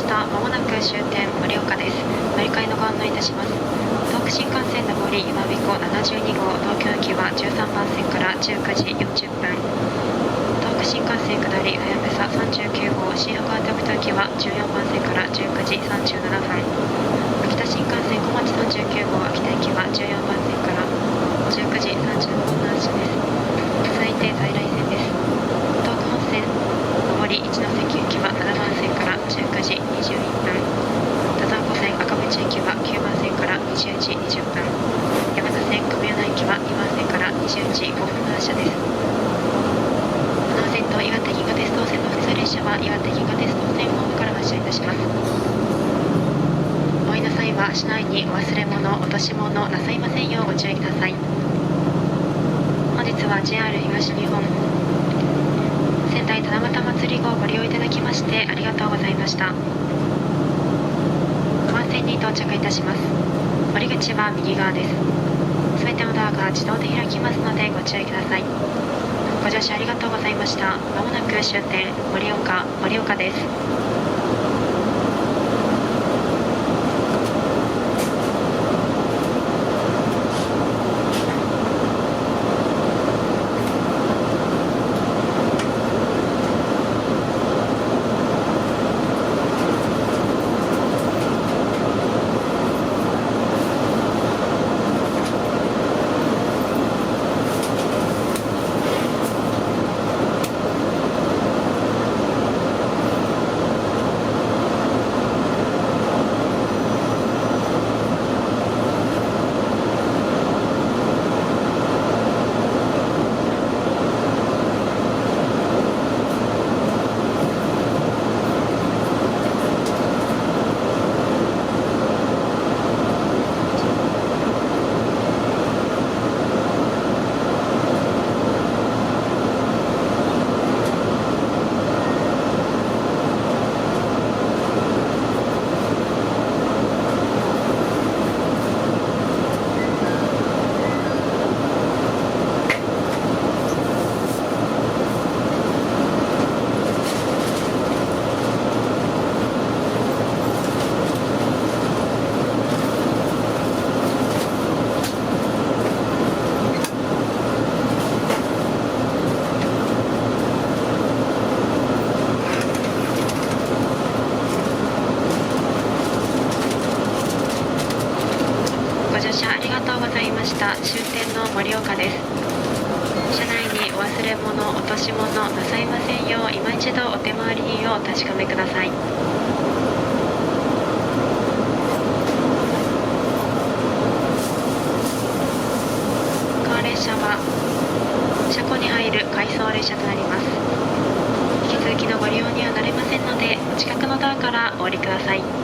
した。まもなく終点盛岡です。乗り換えのご案内いたします。東北新幹線上り今彦72号東京行きは13番線から19時40分。東北新幹線下りはやぶさ39号新博多北斗行きは14番線から19時37分。秋田新幹線小町39号秋田行きは14番線から19時35分の発車です。続いて在来線です。東北本線上り一ノ関行きは7番線から19時21分。田沢湖線赤淵行きは9番線から20時20分。山田線亀山行きは2番線から20時5分の発車です。この線と岩手銀河鉄道線の普通列車は岩手銀河鉄道線ホームから発車いたします。お降りの際は車内にお忘れ物、落とし物なさいませんようご注意ください。本日は JR 東日本仙台七夕祭り号をご利用いただきましてありがとうございました。本線に到着いたします。降り口は右側です。すべてのドアが自動で開きますのでご注意ください。ご乗車ありがとうございました。まもなく終点盛岡です。ご乗車ありがとうございました。終点の盛岡です。車内にお忘れ物、落とし物なさいませんよう今一度お手回りをお確かめください。この列車は車庫に入る回送列車となります。引き続きのご利用にはなれませんのでお近くのドアからお降りください。